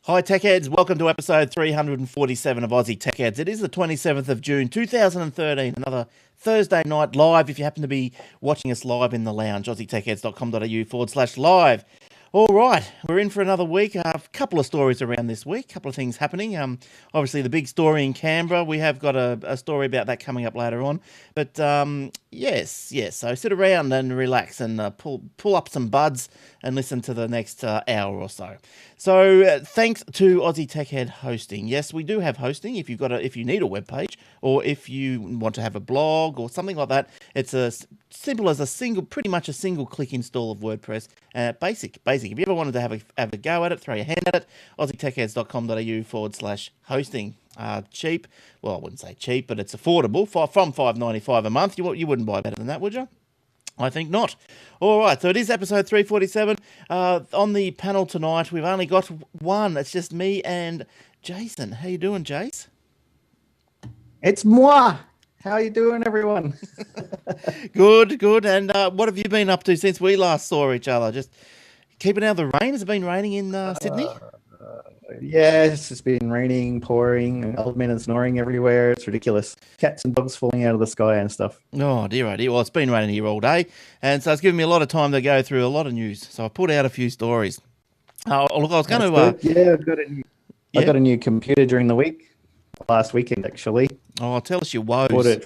Hi Tech Heads, welcome to episode 347 of Aussie Tech Heads. It is the 27th of June 2013, another Thursday night live. If you happen to be watching us live in the lounge, aussietechheads.com.au/live. All right, we're in for another week. A couple of stories around this week, a couple of things happening. Obviously, the big story in Canberra. We have got a story about that coming up later on. But yes. So sit around and relax and pull up some buds and listen to the next hour or so. So thanks to Aussie Tech Head hosting. Yes, we do have hosting. If you need a web page or if you want to have a blog or something like that, it's as simple as pretty much a single click install of WordPress. Basic. If you ever wanted to have a go at it, throw your hand at it, aussietechheads.com.au/hosting. Cheap. Well, I wouldn't say cheap, but it's affordable. From $5.95 a month. You wouldn't buy better than that, would you? I think not. All right, so it is episode 347. On the panel tonight, we've only got one. It's just me and Jason. How you doing, Jace? It's moi. How are you doing, everyone? Good. And what have you been up to since we last saw each other? Just keeping out of the rain? Has it been raining in Sydney? Yes, it's been raining, pouring, old men and snoring everywhere. It's ridiculous. Cats and dogs falling out of the sky and stuff. Oh, dear. Well, it's been raining here all day, and so it's given me a lot of time to go through a lot of news. So I put out a few stories. Look, I was going to... I got a new computer during the week. Last weekend, actually. Oh, tell us your woes.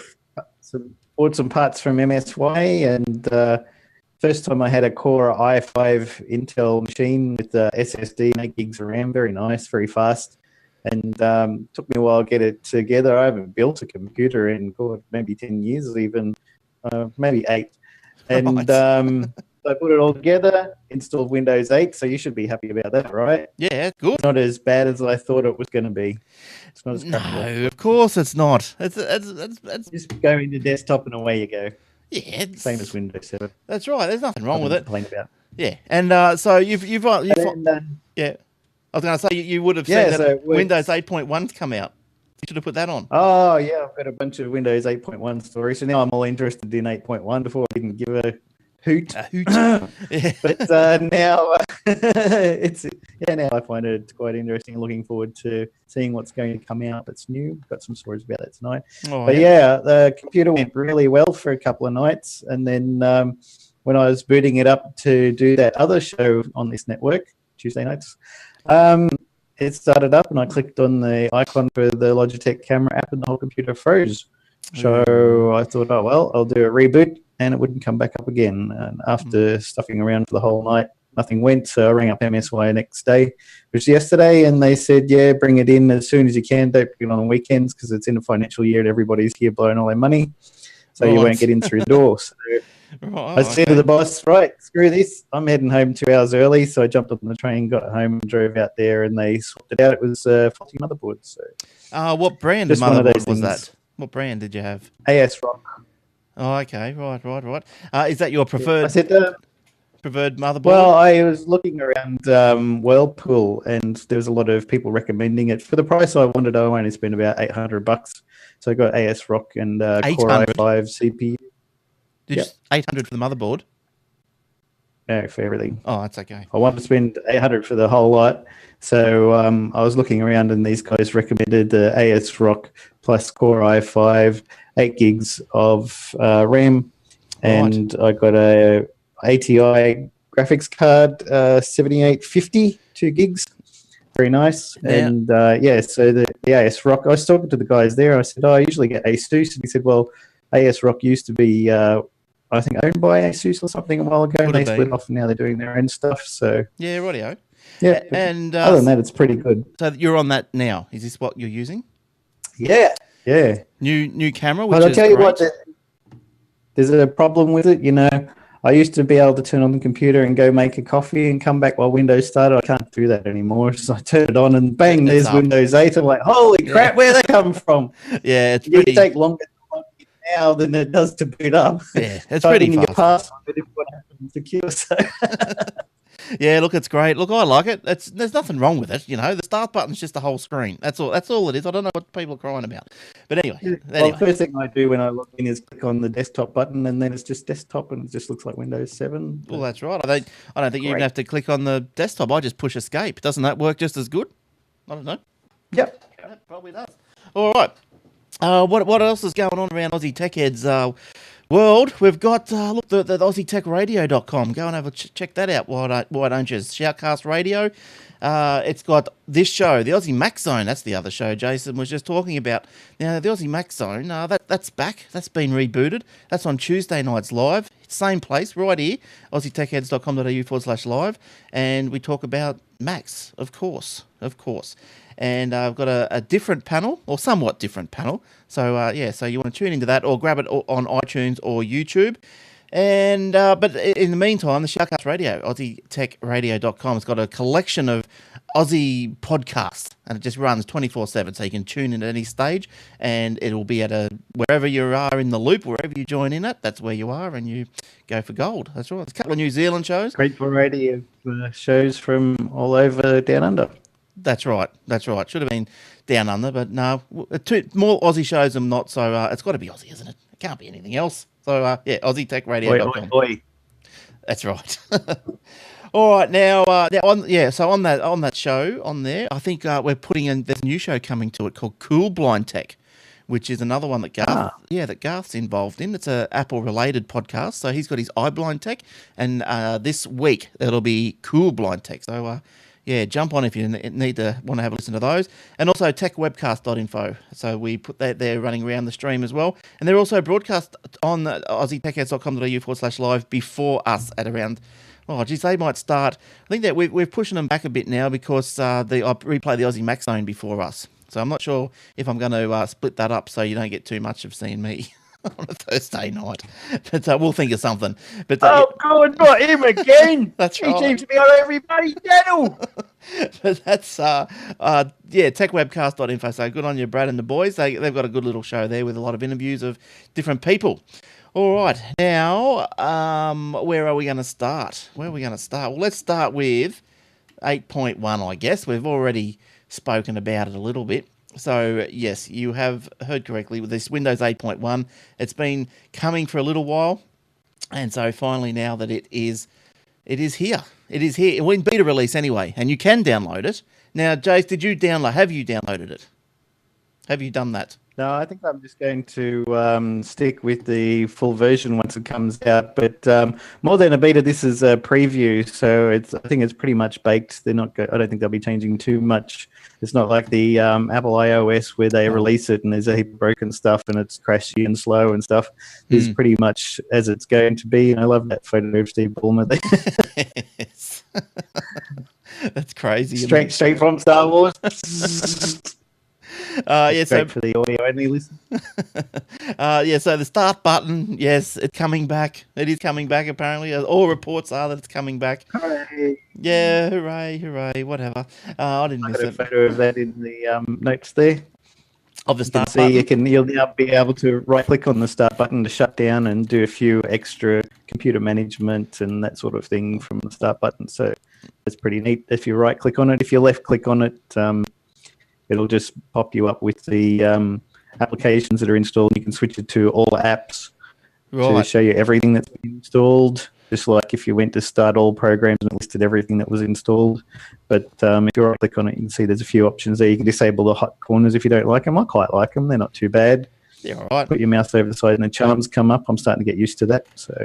Bought some parts from MSY, and first time I had a Core i5 Intel machine with SSD and 8 gigs of RAM. Very nice, very fast. And took me a while to get it together. I haven't built a computer in, maybe 10 years even, maybe 8. And I put it all together, installed Windows 8, so you should be happy about that, right? Yeah, good. It's not as bad as I thought it was going to be. It's not as No, of course it's not. It's just go into desktop and away you go. Yeah, same as Windows 7. That's right. There's nothing wrong with it. Complain about. Yeah, and so you've yeah. I was going to say you would have seen that Windows 8.1's come out. You should have put that on. Oh yeah, I've got a bunch of Windows 8.1 stories, so now I'm all interested in 8.1 before I didn't give a hoot. But now now I find it quite interesting. Looking forward to seeing what's going to come out that's new. Got some stories about that tonight. The computer went really well for a couple of nights, and then when I was booting it up to do that other show on this network Tuesday nights, it started up and I clicked on the icon for the Logitech camera app and the whole computer froze. So I thought, oh well, I'll do a reboot, and it wouldn't come back up again. And after stuffing around for the whole night, nothing went. So I rang up MSY next day, which was yesterday, and they said, yeah, bring it in as soon as you can. Don't bring it on weekends because it's in a financial year and everybody's here blowing all their money. So you won't get in through the door. So I said to the boss, right, screw this. I'm heading home 2 hours early. So I jumped on the train, got home, and drove out there, and they swapped it out. It was a faulty motherboard. So what brand of motherboard was that? What brand did you have? AS Rock. Oh, okay. Right. Is that your preferred preferred motherboard? Well, I was looking around Whirlpool, and there was a lot of people recommending it. For the price I wanted, I only spent about $800. So I got AS Rock and Core i5 CPU. Did you 800 for the motherboard? No, for everything. Oh, that's okay. I wanted to spend $800 for the whole lot. So I was looking around, and these guys recommended the AS Rock plus Core i5, 8 gigs of RAM, and I got a ATI graphics card, 7850, 2 gigs. Very nice. Yeah. And so the AS Rock, I was talking to the guys there. I said, I usually get ASUS. And he said, well, AS Rock used to be, I think, owned by ASUS or something a while ago. And they split off, and now they're doing their own stuff. So yeah, rightio. Yeah, and other than that, it's pretty good. So you're on that now. Is this what you're using? Yeah. New camera, which I'll tell you what, there's a problem with it. You know, I used to be able to turn on the computer and go make a coffee and come back while Windows started. I can't do that anymore. So I turn it on and bang, there's Windows 8. I'm like, holy crap, where'd that come from? Yeah, it's pretty... It take longer to log in now than it does to boot up. Yeah, it's pretty fast. Your password, but if what happens secure, so... Yeah, look, it's great. Look, I like it. There's nothing wrong with it. You know, the start button's just the whole screen. That's all it is. I don't know what people are crying about. But anyway. Well, the first thing I do when I log in is click on the desktop button, and then it's just desktop, and it just looks like Windows 7. Well, that's right. I don't think you even have to click on the desktop. I just push escape. Doesn't that work just as good? I don't know. Yep. That probably does. All right. What else is going on around Aussie Tech Heads world? We've got look the AussieTechRadio.com. Go and have a check that out. Why don't you? Shoutcast Radio. It's got this show, the Aussie Mac Zone. That's the other show Jason was just talking about. Now the Aussie Mac Zone. That's back. That's been rebooted. That's on Tuesday nights live. Same place right here. AussieTechHeads.com.au/live, and we talk about Macs, of course. And I've got a different panel, or somewhat different panel. So, so you want to tune into that or grab it on iTunes or YouTube. And but in the meantime, the Shoutcast Radio, AussieTechRadio.com, has got a collection of Aussie podcasts, and it just runs 24/7, so you can tune in at any stage, and it'll be at wherever you are in the loop, wherever you join in at, that's where you are, and you go for gold. That's right. There's a couple of New Zealand shows. Great variety of shows from all over down under. That's right. Should have been down under, but no, more Aussie shows than not. So it's got to be Aussie, isn't it? It can't be anything else. So AussieTechRadio.com. Oi. That's right. All right, now on that show on there, I think we're putting in. There's a new show coming to it called Cool Blind Tech, which is another one that Garth's involved in. It's a Apple related podcast, so he's got his iBlind Tech, and this week it'll be Cool Blind Tech. So. Jump on if you want to have a listen to those. And also techwebcast.info. So we put that there running around the stream as well. And they're also broadcast on AussieTechheads.com.au/live before us at around, they might start. I think that we're pushing them back a bit now because I replay the Aussie Mac Zone before us. So I'm not sure if I'm going to split that up so you don't get too much of seeing me on a Thursday night. But we'll think of something. But God, not him again. That's right. He seems to be on everybody's channel. But that's techwebcast.info. So good on you, Brad and the boys. They've got a good little show there with a lot of interviews of different people. All right, now where are we going to start? Well, let's start with 8.1, I guess. We've already spoken about it a little bit. So, yes, you have heard correctly with this Windows 8.1. It's been coming for a little while, and so finally now that it is here. It is here. We're in beta release anyway, and you can download it. Now, Jace, have you downloaded it? Have you done that? No, I think I'm just going to stick with the full version once it comes out. But more than a beta, this is a preview, so I think it's pretty much baked. I don't think they'll be changing too much. It's not like the Apple iOS where they release it and there's a heap of broken stuff and it's crashy and slow and stuff. It's pretty much as it's going to be. And I love that photo of Steve Ballmer there. Yes. That's crazy. Straight from Star Wars. So for the audio only listen. So the start button, yes, it's coming back. It is coming back apparently. All reports are that it's coming back. Hooray! Yeah, hooray, whatever. I didn't miss it. I got a photo of that in the notes there. Of the start button. You'll now be able to right click on the start button to shut down and do a few extra computer management and that sort of thing from the start button. So it's pretty neat if you right click on it. If you left click on it, it'll just pop you up with the applications that are installed. You can switch it to all apps to show you everything that's been installed. Just like if you went to start all programs and it listed everything that was installed. But if you right click on it, you can see there's a few options there. You can disable the hot corners if you don't like them. I quite like them. They're not too bad. Yeah, all right. Put your mouse over the side and the charms come up. I'm starting to get used to that. So.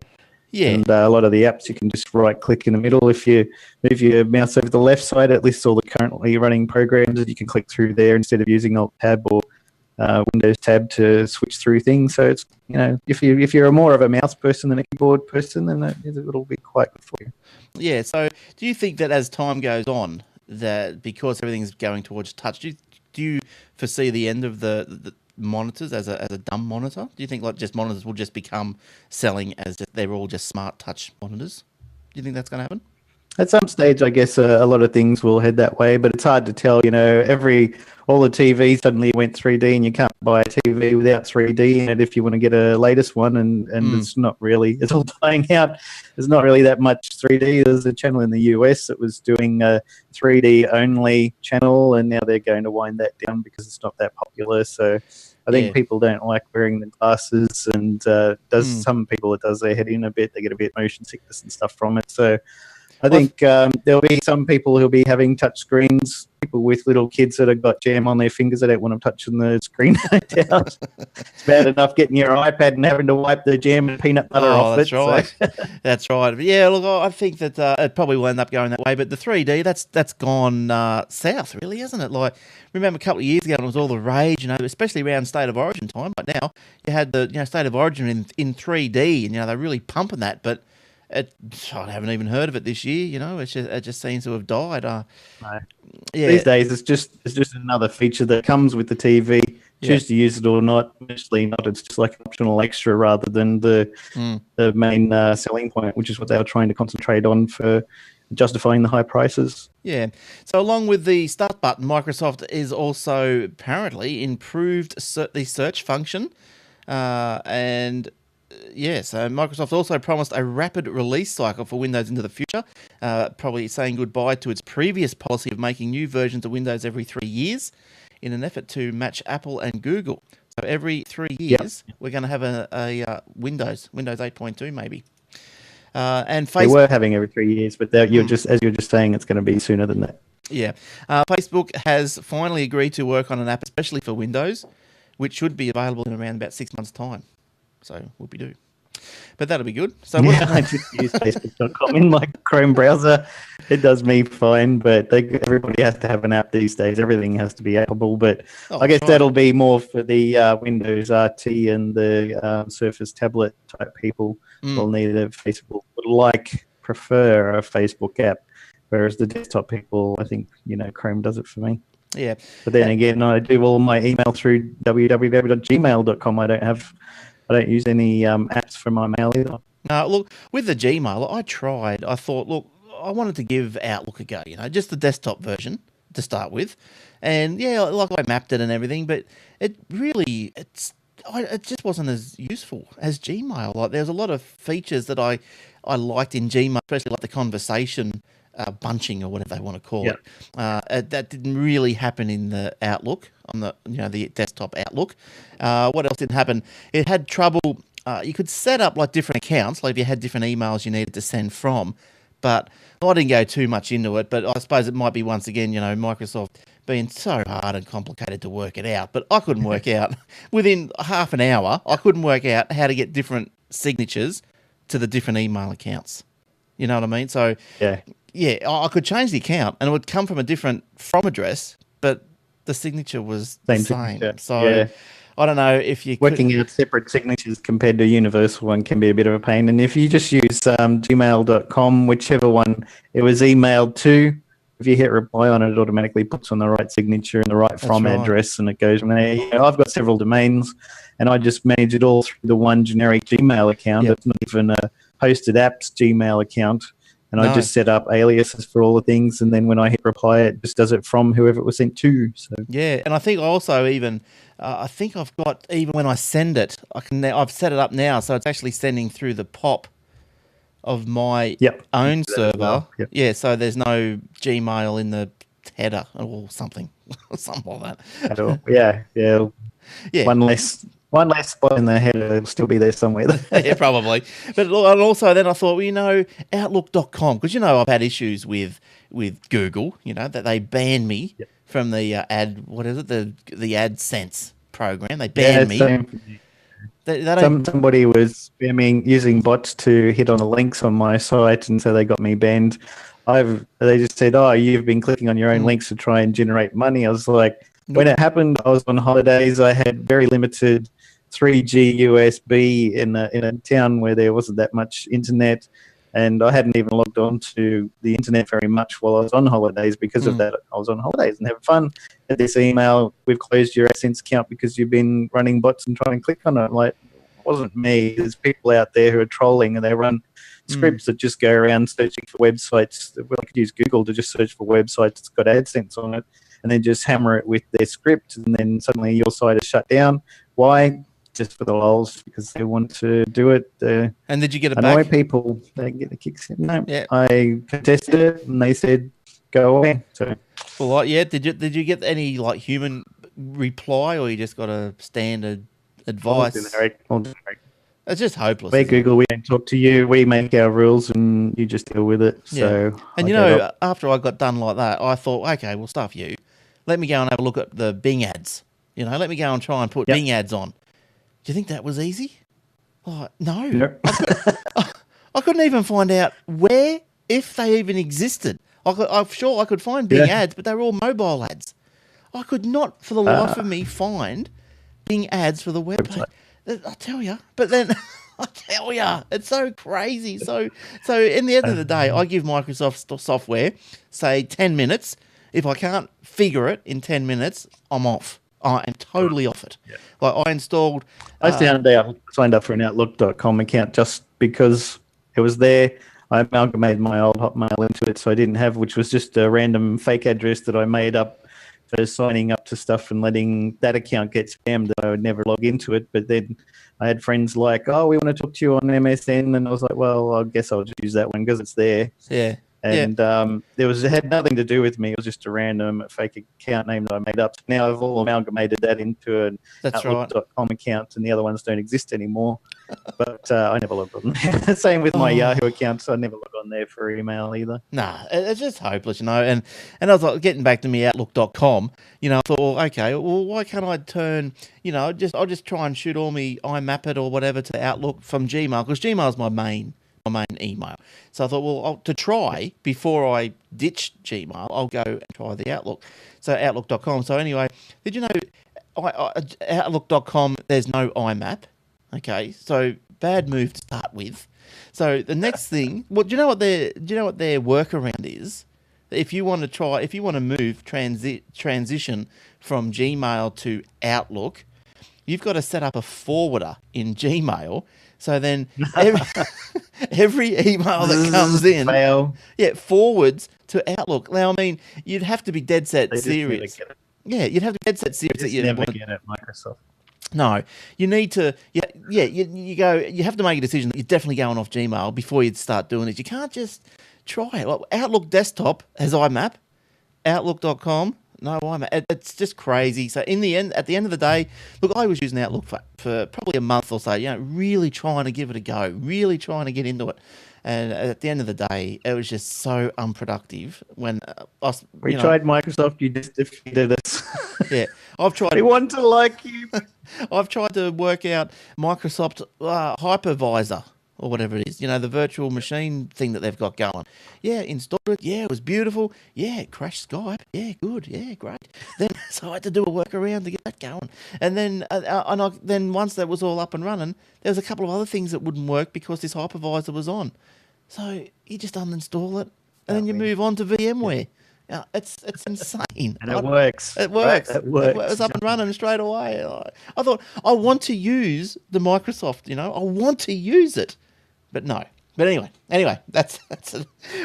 Yeah. And a lot of the apps you can just right click in the middle. If you move your mouse over the left side, it lists all the currently running programs that you can click through there instead of using Alt Tab or Windows Tab to switch through things. So it's, if you're more of a mouse person than a keyboard person, then it'll be quite good for you. Yeah. So do you think that as time goes on, that because everything's going towards touch, do you foresee the end of the monitors as a dumb monitor? Do you think just monitors will just become selling as they're all just smart touch monitors? Do you think that's going to happen? At some stage, I guess a lot of things will head that way, but it's hard to tell. All the TVs suddenly went 3D, and you can't buy a TV without 3D in it if you want to get a latest one. And it's not really, it's all dying out. There's not really that much 3D. There's a channel in the US that was doing a 3D only channel, and now they're going to wind that down because it's not that popular. So I think people don't like wearing the glasses, and some people it does their head in a bit. They get a bit motion sickness and stuff from it. So I think there'll be some people who'll be having touch screens, people with little kids that have got jam on their fingers that don't want them touching the screen. No doubt. It's bad enough getting your iPad and having to wipe the jam and peanut butter off that's it. right. That's right. But yeah, look, I think that it probably will end up going that way. But the 3D, that's gone south, really, hasn't it? Like, remember a couple of years ago, it was all the rage, especially around State of Origin time. But now you had the State of Origin in 3D, and they're really pumping that. But I haven't even heard of it this year. It just seems to have died. No. Yeah. These days, it's just another feature that comes with the TV. Choose to use it or not. Mostly not. It's just like an optional extra rather than the main selling point, which is what they were trying to concentrate on for justifying the high prices. Yeah. So along with the start button, Microsoft is also apparently improved the search function, and so Microsoft also promised a rapid release cycle for Windows into the future, probably saying goodbye to its previous policy of making new versions of Windows every 3 years in an effort to match Apple and Google. So every 3 years, we're going to have a Windows 8.2 maybe. And Facebook, they were having every 3 years, but as you're just saying, it's going to be sooner than that. Yeah. Facebook has finally agreed to work on an app especially for Windows, which should be available in around about 6 months' time. So whoopie-doo. But that'll be good. So I just use Facebook.com in my Chrome browser. It does me fine, but everybody has to have an app these days. Everything has to be appable, but I guess that'll be more for the Windows RT and the Surface tablet type people. Will need a Facebook, prefer a Facebook app, whereas the desktop people, I think, Chrome does it for me. Yeah. But then again, I do all my email through www.gmail.com. I don't use any apps for my mail either. Look, with the Gmail, I thought, look, I wanted to give Outlook a go, just the desktop version to start with. And I mapped it and everything, but it just wasn't as useful as Gmail. Like, there's a lot of features that I liked in Gmail, especially like the conversation bunching or whatever they want to call it. That didn't really happen in the Outlook, on the desktop Outlook. What else didn't happen? It had trouble. You could set up like different accounts, like if you had different emails you needed to send from. But I didn't go too much into it. But I suppose it might be once again, Microsoft being so hard and complicated to work it out. But I couldn't work out within half an hour. I couldn't work out how to get different signatures to the different email accounts. You know what I mean? So I could change the account and it would come from a different from address, but the signature was the same. So I don't know if you working out separate signatures compared to a universal one can be a bit of a pain. And if you just use gmail.com, whichever one it was emailed to, if you hit reply on it, it automatically puts on the right signature and the right address, and it goes from there. I've got several domains, and I just manage it all through the one generic Gmail account. It's not even a hosted apps Gmail account. And I just set up aliases for all the things, and then when I hit reply, it just does it from whoever it was sent to. So and I think also even I've got, even when I send it, I've set it up now, so it's actually sending through the POP of my own server. So there's no Gmail in the header or something, something like that. At all. One less spot in the header will still be there somewhere. Probably. But also then I thought, Outlook.com, because I've had issues with Google, that they banned me from the the AdSense program. They banned me. Somebody was spamming using bots to hit on the links on my site, and so they got me banned. They just said, you've been clicking on your own links to try and generate money. I was like, when it happened, I was on holidays. I had very limited 3G USB in a town where there wasn't that much internet, and I hadn't even logged on to the internet very much while I was on holidays because of that. I was on holidays and having fun. At this email, we've closed your AdSense account because you've been running bots and trying to click on it. Like, it wasn't me. There's people out there who are trolling, and they run scripts that just go around searching for websites. Well, I could use Google to just search for websites that's got AdSense on it, and then just hammer it with their script, and then suddenly your site is shut down. Why? Just for the lols, because they want to do it. And did you get it annoy back? People, they get the kicks in. No, I contested it, and they said go away. So, did you get any human reply, or you just got a standard advice? All generic. It's just hopeless. We're Google. We don't talk to you. We make our rules, and you just deal with it. So, and you know, after I got done like that, I thought, okay, well, stuff you. Let me go and have a look at the Bing ads. You know, let me go and try and put Bing ads on. Do you think that was easy? Oh, no. Nope. I couldn't even find out where, if they even existed. I'm sure I could find Bing ads, but they were all mobile ads. I could not, for the life of me, find Bing ads for the website. I tell you, but then I tell you, it's so crazy. So in the end of the day, I give Microsoft software, say 10 minutes. If I can't figure it in 10 minutes, I'm off. I am totally off it. Yeah. Like I installed. I signed up for an Outlook.com account just because it was there. I amalgamated my old Hotmail into it, so I didn't have, which was just a random fake address that I made up for signing up to stuff and letting that account get spammed. I would never log into it. But then I had friends like, "Oh, we want to talk to you on MSN," and I was like, "Well, I guess I'll just use that one because it's there." Yeah. And it had nothing to do with me. It was just a random fake account name that I made up. Now I've all amalgamated that into an Outlook.com account, and the other ones don't exist anymore. But I never logged on there. Same with my Yahoo account, so I never log on there for email either. Nah, it's just hopeless, you know. And I was like, getting back to me Outlook.com, you know, I thought, well, okay, well, why can't I turn, you know, I'll just try and shoot all me iMapIt or whatever to Outlook from Gmail, because Gmail's my main email. So I thought, well, to try, before I ditch Gmail, I'll go and try the Outlook. So Outlook.com. So anyway, did you know Outlook.com, there's no IMAP? Okay, so bad move to start with. So the next thing, well, do you know what their workaround is? If you want to move transition from Gmail to Outlook, you've got to set up a forwarder in Gmail. So then every email that comes in, forwards to Outlook. Now, I mean, you'd have to be dead set serious. Yeah, you'd have to be dead set serious. That you never get it, Microsoft. No, you need to. You have to make a decision that you're definitely going off Gmail before you start doing it. You can't just try it. Like Outlook desktop has IMAP, Outlook.com. No, it's just crazy. So at the end of the day, look, I was using Outlook for probably a month or so, you know, really trying to give it a go, really trying to get into it. And at the end of the day, it was just so unproductive when we tried Microsoft, you just defeated us. Yeah, I've tried. We want to like you. I've tried to work out Microsoft hypervisor, or whatever it is, you know, the virtual machine thing that they've got going. Yeah, installed it. Yeah, it was beautiful. Yeah, it crashed Skype. Yeah, good. Yeah, great. Then so I had to do a workaround to get that going. And then then once that was all up and running, there was a couple of other things that wouldn't work because this hypervisor was on. So you just uninstall it, and then you move on to VMware. Yeah, it's insane. And it works. It works. Right? It works. It was up and running straight away. I thought, I want to use the Microsoft, you know, I want to use it. But no. But anyway, that's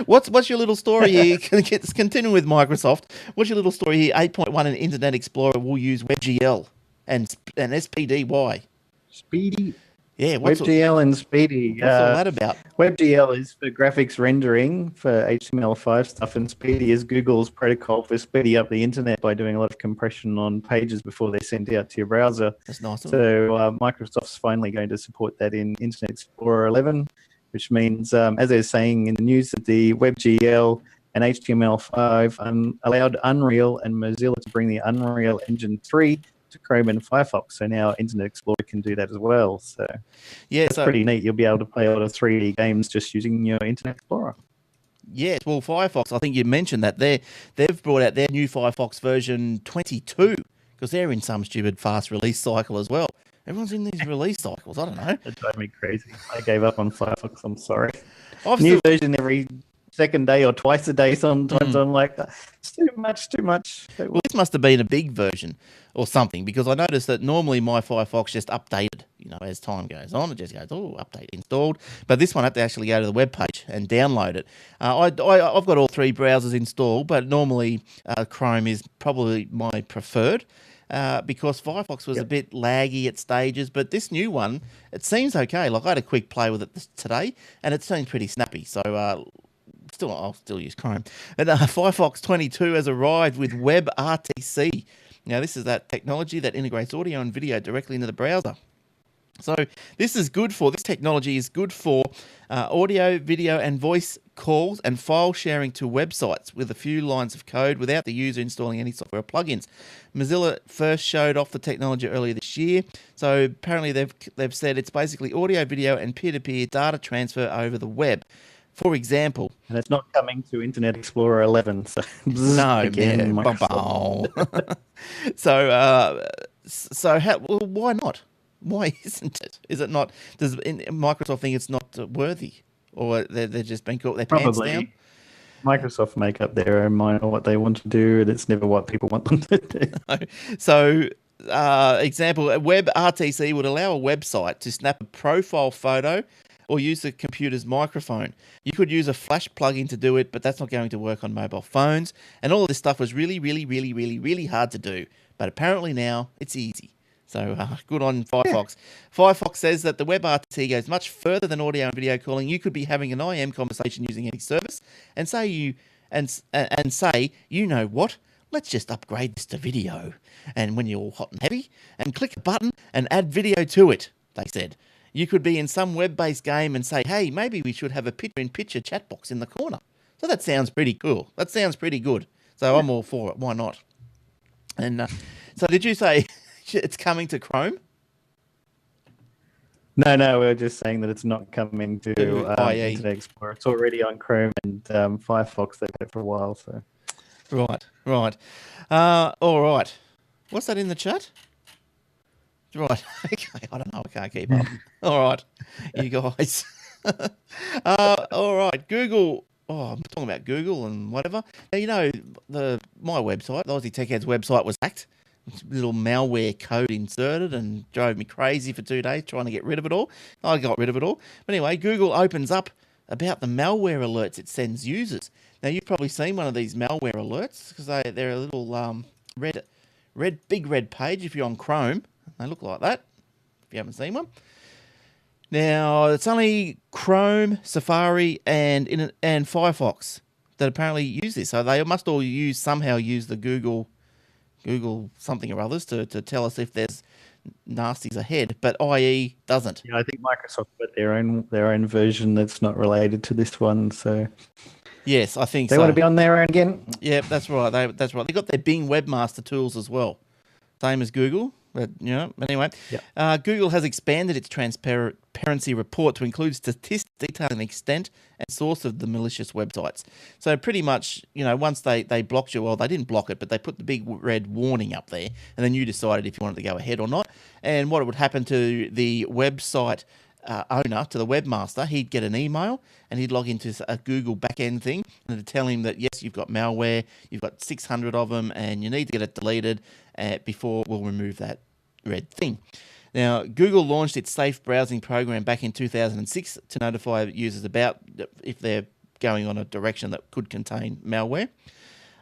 what's your little story here? Continuing with Microsoft, what's your little story here? 8.1 in Internet Explorer will use WebGL and SPDY. Speedy. Yeah, WebGL and Speedy. What's all that about? WebGL is for graphics rendering for HTML5 stuff, and Speedy is Google's protocol for speeding up the internet by doing a lot of compression on pages before they're sent out to your browser. That's nice. So Microsoft's finally going to support that in Internet Explorer 11, which means, as they're saying in the news, that the WebGL and HTML5 allowed Unreal and Mozilla to bring the Unreal Engine 3 to Chrome and Firefox. So now Internet Explorer can do that as well. So yeah, that's pretty neat. You'll be able to play a lot of 3D games just using your Internet Explorer. Yes, well, Firefox, I think you mentioned that they've brought out their new Firefox version 22 because they're in some stupid fast release cycle as well. Everyone's in these release cycles. I don't know. It drives me crazy. I gave up on Firefox. I'm sorry. New version every second day or twice a day sometimes. I'm like, it's too much. Well, this must have been a big version or something, because I noticed that normally my Firefox just updated, you know, as time goes on. It just goes, update installed. But this one I have to actually go to the web page and download it. I've got all three browsers installed, but normally Chrome is probably my preferred. Because Firefox was a bit laggy at stages, but this new one, it seems okay. Like I had a quick play with it today, and it seems pretty snappy. So I'll still use Chrome. And Firefox 22 has arrived with WebRTC. Now, this is that technology that integrates audio and video directly into the browser. So this technology is good for audio, video, and voice calls and file sharing to websites with a few lines of code without the user installing any software or plugins. Mozilla first showed off the technology earlier this year. So apparently they've said it's basically audio, video, and peer-to-peer data transfer over the web. For example, and it's not coming to Internet Explorer 11. So no, again, yeah, Microsoft. Well, why not? Why isn't it? Is it not? Does Microsoft think it's not worthy, or they're just been caught their pants down? Probably. Microsoft make up their own mind on what they want to do, and it's never what people want them to do. So, example, a WebRTC would allow a website to snap a profile photo or use the computer's microphone. You could use a Flash plugin to do it, but that's not going to work on mobile phones. And all of this stuff was really, really, really, really, really hard to do. But apparently now it's easy. So good on Firefox. Yeah. Firefox says that the WebRTC goes much further than audio and video calling. You could be having an IM conversation using any service and say, you know what? Let's just upgrade this to video. And when you're all hot and heavy, and click a button and add video to it, they said. You could be in some web-based game and say, hey, maybe we should have a picture-in-picture chat box in the corner. So that sounds pretty cool. That sounds pretty good. So I'm all for it. Why not? And so did you say it's coming to Chrome? No, we were just saying that it's not coming to IE. Internet Explorer. It's already on Chrome and Firefox. They've had it for a while. So Right. All right. What's that in the chat? Right. Okay. I don't know. I can't keep up. All right. You guys. All right. Google. Oh, I'm talking about Google and whatever. Now, you know, my website, the Aussie Tech Heads website, was hacked. Little malware code inserted and drove me crazy for 2 days trying to get rid of it all. I got rid of it all. But anyway, Google opens up about the malware alerts it sends users. Now, you've probably seen one of these malware alerts because they're a little big red page if you're on Chrome. They look like that, if you haven't seen one. Now, it's only Chrome, Safari, and Firefox that apparently use this. So they must all somehow use the Google something or others to tell us if there's nasties ahead, but IE doesn't. Yeah, I think Microsoft got their own version that's not related to this one. So yes, I think they want to be on their own again. Yeah, that's right. That's right. They got their Bing Webmaster tools as well, same as Google. But anyway, Google has expanded its transparency report to include statistics detailing the extent and source of the malicious websites. So pretty much, once they blocked you, well, they didn't block it, but they put the big red warning up there, and then you decided if you wanted to go ahead or not. And what would happen to the website owner, to the webmaster, he'd get an email and he'd log into a Google backend thing and it'd tell him that, yes, you've got malware, you've got 600 of them, and you need to get it deleted before we'll remove that red thing. Now, Google launched its safe browsing program back in 2006 to notify users about if they're going on a direction that could contain malware.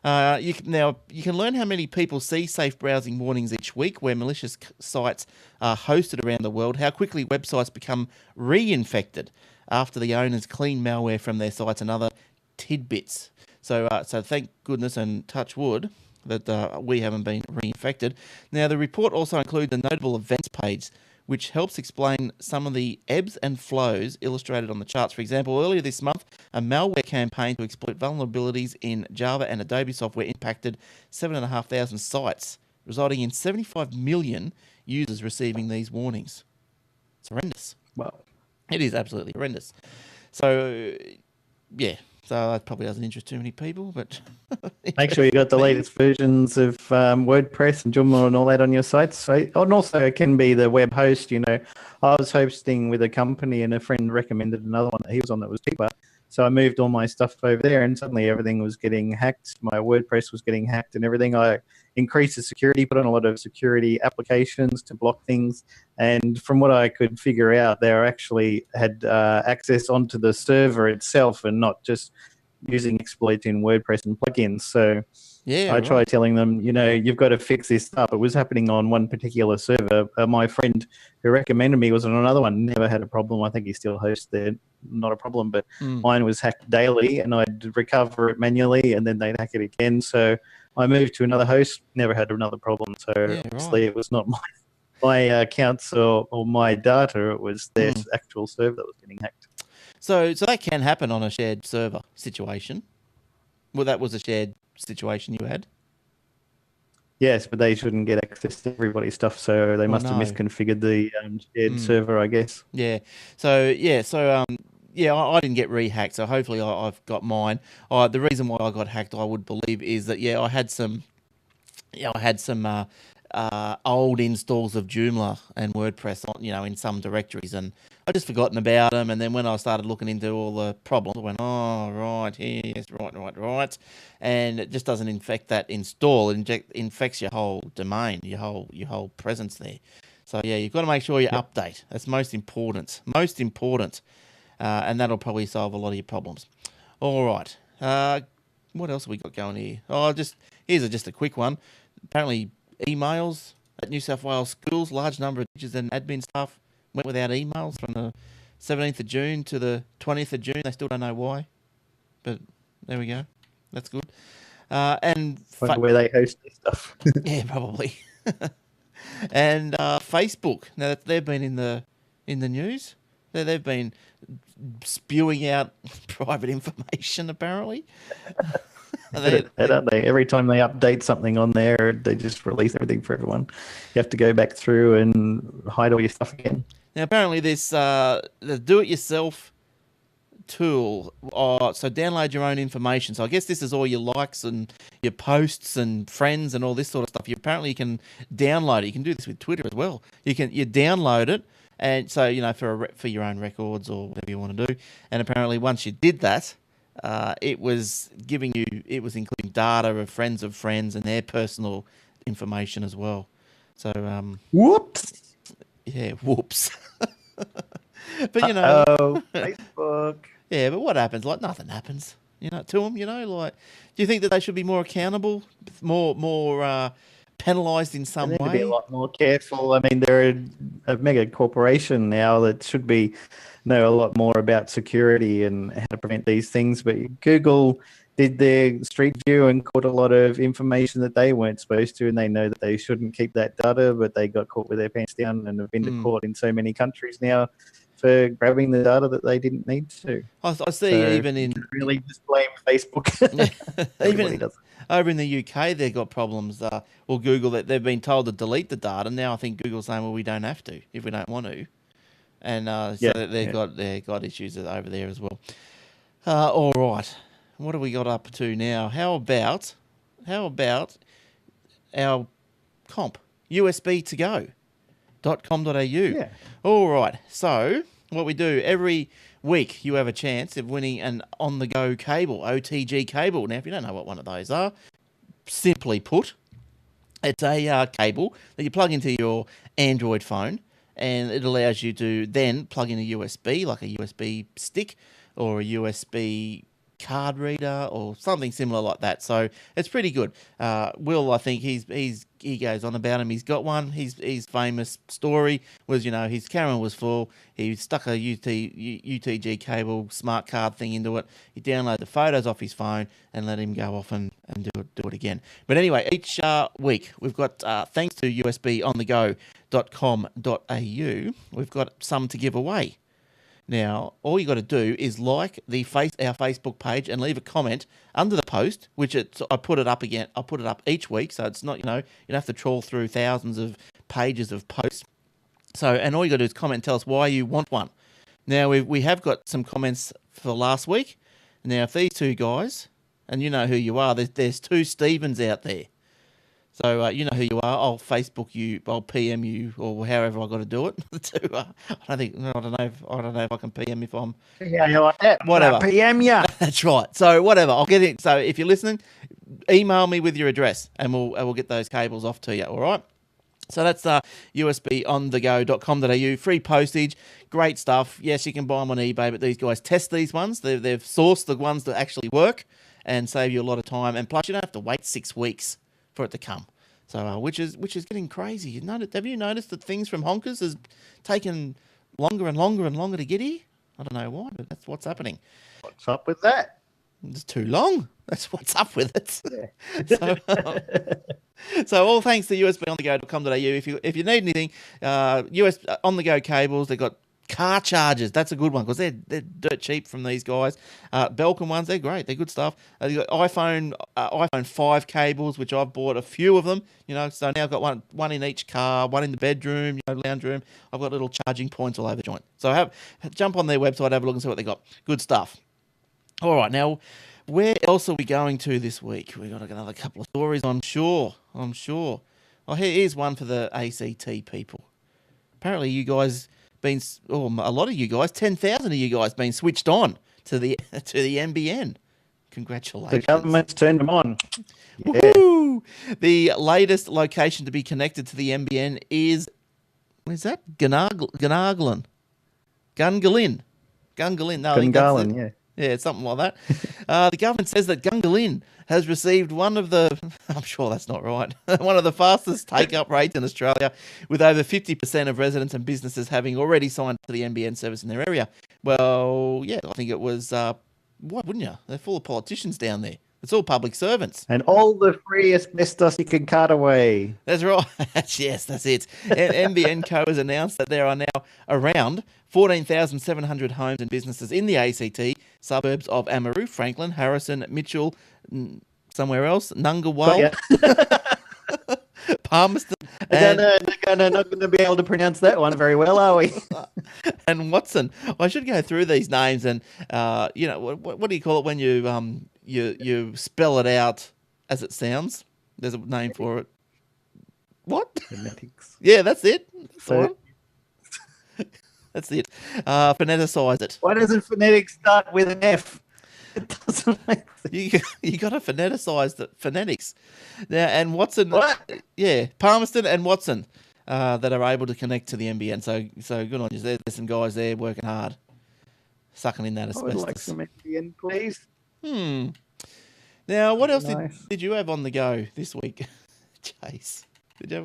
You can learn how many people see safe browsing warnings each week, where malicious sites are hosted around the world, how quickly websites become reinfected after the owners clean malware from their sites, and other tidbits. So thank goodness and touch wood that we haven't been reinfected. Now, the report also includes a notable events page, which helps explain some of the ebbs and flows illustrated on the charts. For example, earlier this month, a malware campaign to exploit vulnerabilities in Java and Adobe software impacted 7,500 sites, resulting in 75 million users receiving these warnings. It's horrendous. Wow. It is absolutely horrendous. So, yeah. So that probably doesn't interest too many people, but make sure you got the latest versions of WordPress and Joomla and all that on your sites. So, and also it can be the web host. I was hosting with a company and a friend recommended another one that he was on that was cheaper. So I moved all my stuff over there and suddenly everything was getting hacked. My WordPress was getting hacked and everything. I increased the security, put on a lot of security applications to block things. And from what I could figure out, they actually had access onto the server itself and not just using exploits in WordPress and plugins. So I tried telling them, you've got to fix this up. It was happening on one particular server. My friend who recommended me was on another one, never had a problem. I think he still hosts there, not a problem. But mine was hacked daily and I'd recover it manually and then they'd hack it again. So I moved to another host, never had another problem. So obviously it was not mine. my accounts or my data. It was their Hmm. actual server that was getting hacked. So that can happen on a shared server situation. Well, that was a shared situation you had. Yes, but they shouldn't get access to everybody's stuff, so they Oh must have no. misconfigured the shared Mm. server, I guess. Yeah. Yeah. I didn't get re-hacked, so hopefully I've got mine. The reason why I got hacked, I would believe, is that I had some old installs of Joomla and WordPress on, in some directories, and I just forgotten about them. And then when I started looking into all the problems, I went, oh right, yes, right, and it just doesn't infect that install. It infects your whole domain, your whole presence there. So yeah, you've got to make sure you Yep. update. That's most important. Most important, and that'll probably solve a lot of your problems. All right. What else have we got going here? Here's just a quick one. Apparently, emails at New South Wales schools, large number of teachers and admin staff went without emails from the 17th of June to the 20th of June. They still don't know why, but there we go. That's good. And Wonder where they host this stuff. yeah, probably. And Facebook. Now that they've been in the news. They've been spewing out private information. Apparently, Good they, at that, aren't they? Every time they update something on there, they just release everything for everyone. You have to go back through and hide all your stuff again. Now, apparently, this the do-it-yourself tool. So download your own information. So I guess this is all your likes and your posts and friends and all this sort of stuff. You can download it. You can do this with Twitter as well. You download it, and so for your own records or whatever you want to do. And apparently, once you did that, it was including data of friends and their personal information as well. So Whoops. yeah, whoops. But Oh, Facebook. yeah, but what happens? Like nothing happens, to them. Like, do you think that they should be more accountable, more penalised in They some need to be a way? lot more careful. I mean, they're a mega corporation now that should know a lot more about security and how to prevent these things. But Google did their street view and caught a lot of information that they weren't supposed to, and they know that they shouldn't keep that data, but they got caught with their pants down and have been to Mm. court in so many countries now for grabbing the data that they didn't need to. I see So even you in can really just blame Facebook. Everybody even does it. over in the UK, they've got problems. Or Google, that they've been told to delete the data. Now I think Google's saying, well, we don't have to if we don't want to, and so Yeah, they've yeah. got issues over there as well. All right, what have we got up to now? How about our comp USB to go .com.au. Yeah. All right. So what we do every week, you have a chance of winning an on-the-go cable, OTG cable. Now, if you don't know what one of those are, simply put, it's a cable that you plug into your Android phone, and it allows you to then plug in a USB, like a USB stick or a USB card reader or something similar like that. So it's pretty good. Will, I think he goes on about him. He's got one. His famous story was, his camera was full. He stuck a UTG cable smart card thing into it. He downloaded the photos off his phone and let him go off and do it again. But anyway, each week we've got, thanks to usbonthego.com.au, we've got some to give away. Now, all you got to do is like our Facebook page and leave a comment under the post, I put it up again. I put it up each week, so it's not, you don't have to trawl through thousands of pages of posts. So, and all you got to do is comment and tell us why you want one. Now, we have got some comments for last week. Now, if these two guys, and you know who you are, there's two Stevens out there. So you know who you are. I'll Facebook you. I'll PM you, or however I got to do it. I don't know if I can PM if I'm Yeah, you like that? whatever. PM ya. That's right. So whatever. I'll get it. So if you're listening, email me with your address, and we'll get those cables off to you. All right. So that's usbonthego.com.au. Free postage. Great stuff. Yes, you can buy them on eBay, but these guys test these ones. They've sourced the ones that actually work and save you a lot of time. And plus, you don't have to wait 6 weeks for it to come. So, which is getting crazy. Have you noticed that things from Honkers has taken longer and longer and longer to get here? I don't know why, but that's what's happening. What's up with that? It's too long. That's what's up with it. Yeah. So, So all thanks to usbonthego.com.au. If you need anything, US on the go cables. They've got car chargers. That's a good one because they're dirt cheap from these guys. Belkin ones, they're great. They're good stuff. You've got iPhone 5 cables, which I've bought a few of them. So now I've got one in each car, one in the bedroom, lounge room. I've got little charging points all over the joint. So jump on their website, have a look and see what they got. Good stuff. All right, now where else are we going to this week? We've got another couple of stories, I'm sure. Oh, here's one for the ACT people. Apparently you guys a lot of you guys, 10,000 of you guys been switched on to the NBN. Congratulations. The government's turned them on. Yeah. Woohoo! The latest location to be connected to the NBN is, what is that? Gungahlin. No, I think that's it. Yeah. Yeah, it's something like that. The government says that Gungahlin has received one of the, I'm sure that's not right, one of the fastest take-up rates in Australia, with over 50% of residents and businesses having already signed to the NBN service in their area. Well, yeah, I think it was, why wouldn't you? They're full of politicians down there. It's all public servants. And all the free asbestos you can cut away. That's right. Yes, that's it. NBN Co. has announced that there are now around 14,700 homes and businesses in the ACT suburbs of Amaroo, Franklin, Harrison, Mitchell, somewhere else, Nungawal, Palmerston. We're not going to be able to pronounce that one very well, are we? And Watson. I should go through these names and, what do you call it when you spell it out as it sounds? There's a name for it. What? Phonetics. Yeah, that's it. That's it. Phoneticize it. Why doesn't phonetics start with an F? It doesn't make sense. You got to phoneticize the phonetics. Now, and Watson. What? Yeah, Palmerston and Watson that are able to connect to the NBN. So good on you. There's some guys there working hard, sucking in that asbestos. I would like some NBN, please. Now, what else Nice. did you have on the go this week, Chase?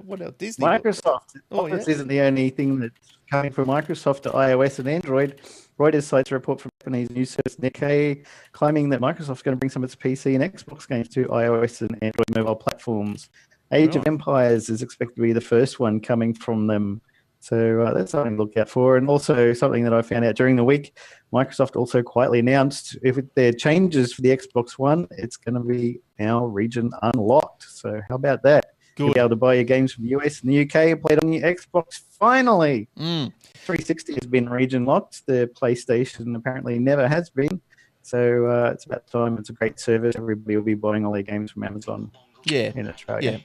What else? Disney. Microsoft. Oh, yeah. Office isn't the only thing that's coming from Microsoft to iOS and Android. Reuters cites a report from Japanese news service Nikkei claiming that Microsoft's going to bring some of its PC and Xbox games to iOS and Android mobile platforms. Age of Empires is expected to be the first one coming from them. So that's something to look out for. And also something that I found out during the week, Microsoft also quietly announced if there changes for the Xbox One, it's going to be now region unlocked. So how about that? Good. You'll be able to buy your games from the US and the UK and play it on your Xbox finally. 360 has been region locked. The PlayStation apparently never has been. So it's about time. It's a great service. Everybody will be buying all their games from Amazon in Australia. Yeah.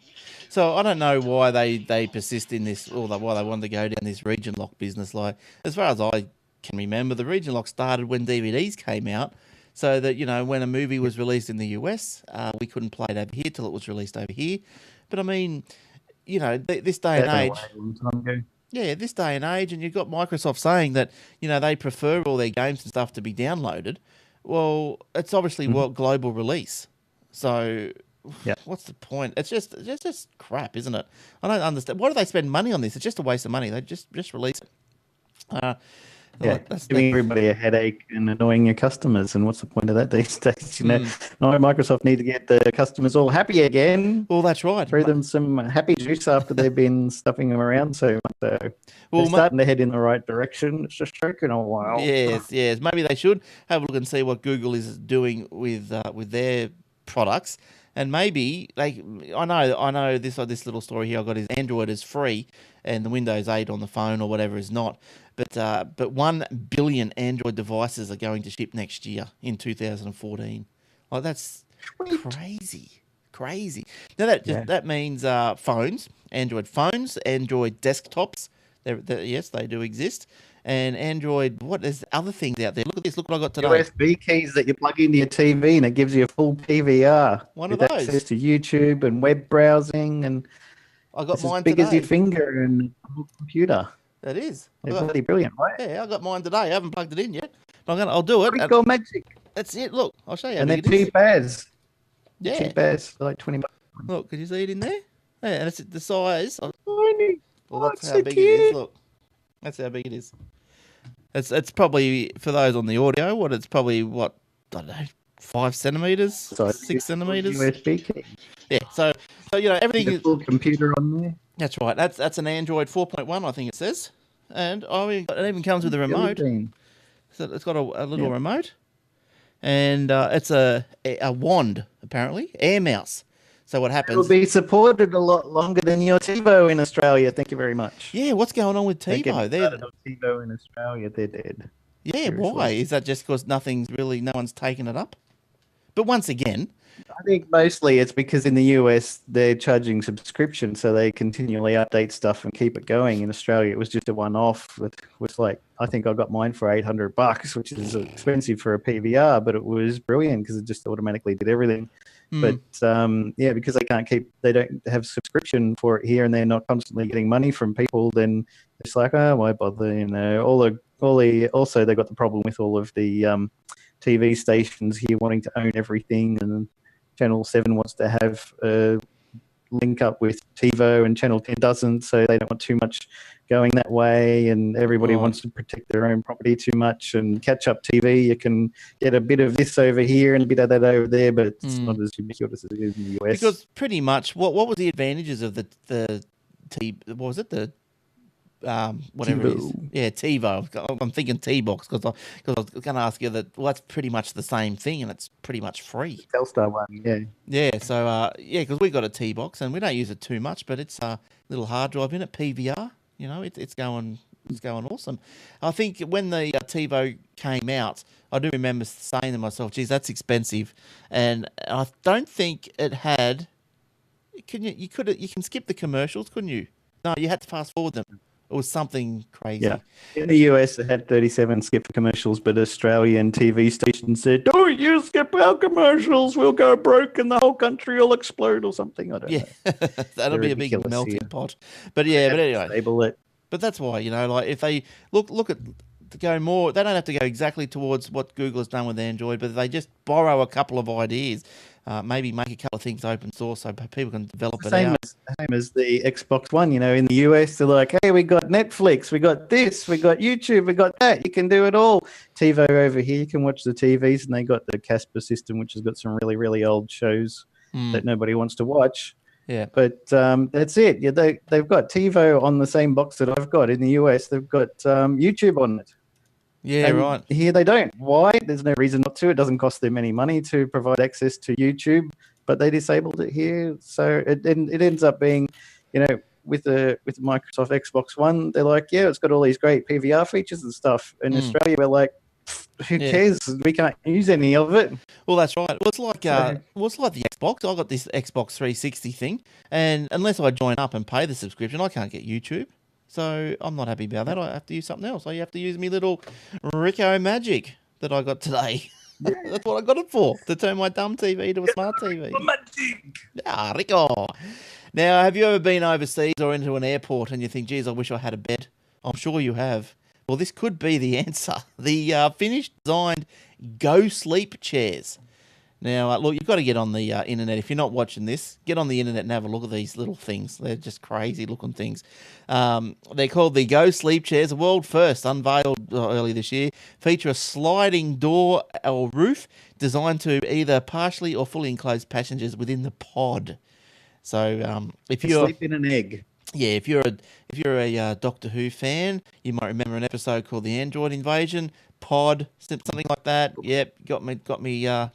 So I don't know why they persist in this, or why they want to go down this region lock business. Like, as far as I can remember, the region lock started when DVDs came out, so that when a movie was released in the US, we couldn't play it over here till it was released over here. But I mean, this day and age. Yeah, this day and age, and you've got Microsoft saying that they prefer all their games and stuff to be downloaded. Well, it's obviously global release. So. Yeah. What's the point? It's just crap, isn't it? I don't understand. Why do they spend money on this? It's just a waste of money. They just release it. Giving everybody a headache and annoying your customers. And what's the point of that these days? No, Microsoft need to get the customers all happy again. Well, that's right. Throw them some happy juice after they've been stuffing them around so much. So they're starting to head in the right direction. It's just taking a while. Yes. Maybe they should have a look and see what Google is doing with their products. And maybe I know this little story here I got is Android is free and the Windows 8 on the phone or whatever is not. But 1 billion Android devices are going to ship next year in 2014. Like, that's crazy. Now that means phones, Android desktops. Yes, they do exist. And Android, there's other things out there. Look at this. Look what I got today. USB keys that you plug into your TV and it gives you a full PVR. One of those. Access to YouTube and web browsing, and I got mine as big today. as your finger and a computer. That is. It's bloody brilliant, right? Yeah, I got mine today. I haven't plugged it in yet. But I'll do it. Pretty cool magic. That's it. Look, I'll show you. And they're cheap as. Yeah. Cheap as, like $20. Look, can you see it in there? Yeah, and it's the size. Tiny. Well, that's how big it is. Look, that's how big it is. It's probably, for those on the audio, it's probably I don't know, 5 centimeters, So 6 centimeters. USB key. Yeah. So everything A is. full computer on there. That's right. That's an Android 4.1, I think it says, and it even comes with a remote. So it's got a little remote, and it's a wand apparently, air mouse. So what happens? It will be supported a lot longer than your TiVo in Australia. Thank you very much. Yeah, what's going on with TiVo? TiVo in Australia, they're dead. Yeah, Seriously. why? Is that just because no one's taken it up? But once again, I think mostly it's because in the US they're charging subscription, so they continually update stuff and keep it going. In Australia, it was just a one-off. It was like, I think I got mine for $800, which is expensive for a PVR, but it was brilliant because it just automatically did everything. But because they don't have subscription for it here, and they're not constantly getting money from people, then it's like, oh, why bother? Also they got the problem with all of the TV stations here wanting to own everything, and Channel 7 wants to have a link up with TiVo, and Channel 10 doesn't, so they don't want too much going that way, and everybody wants to protect their own property too much. And catch-up TV, you can get a bit of this over here and a bit of that over there, but it's not as ubiquitous as it is in the US. Because pretty much, what was the advantages of the what was it, the whatever TiVo. it is? Yeah, TiVo. I'm thinking T-Box because I was going to ask you that. Well, that's pretty much the same thing, and it's pretty much free. Telstar one, yeah. Yeah, so because we got a T-Box and we don't use it too much, but it's a little hard drive in it, PVR. It's going awesome. I think when the TiVo came out, I do remember saying to myself, "Geez, that's expensive," and I don't think it had. You can skip the commercials, couldn't you? No, you had to fast forward them. It was something crazy. Yeah. In the US, it had 37 skip commercials, but Australian TV stations said, "Don't you skip our commercials, we'll go broke and the whole country will explode," or something. I don't know. That'll be a big melting pot. But anyway. Disable it. But that's why, like if they look at to go more, they don't have to go exactly towards what Google has done with Android, but if they just borrow a couple of ideas, maybe make a couple of things open source so people can develop it out. Same as the Xbox One, in the US, they're like, hey, we got Netflix, we got this, we got YouTube, we got that, you can do it all. TiVo over here, you can watch the TVs, and they got the Casper system, which has got some really, really old shows that nobody wants to watch. Yeah, but that's it. Yeah, they've got TiVo on the same box that I've got in the US. They've got YouTube on it. Yeah, and right. Here they don't. Why? There's no reason not to. It doesn't cost them any money to provide access to YouTube, but they disabled it here. So it ends up being, with the Microsoft Xbox One, they're like, yeah, it's got all these great PVR features and stuff. In Australia, we're like, who cares? We can't use any of it. Well, that's right. Well, it's like the Xbox. I got this Xbox 360 thing, and unless I join up and pay the subscription, I can't get YouTube. So I'm not happy about that. I have to use something else. I have to use my little Ricoh Magic that I got today. That's what I got it for, to turn my dumb TV to a smart TV. Magic. Ah, Ricoh. Now, have you ever been overseas or into an airport and you think, geez, I wish I had a bed? I'm sure you have. Well, this could be the answer. The Finnish designed Go Sleep chairs. Now, look, you've got to get on the internet. If you're not watching this, get on the internet and have a look at these little things. They're just crazy-looking things. They're called the Go Sleep chairs, a world first, unveiled early this year. Feature a sliding door or roof designed to either partially or fully enclose passengers within the pod. So, if you sleep in an egg. Yeah, if you're a Doctor Who fan, you might remember an episode called The Android Invasion. Pod, something like that. Yep, got me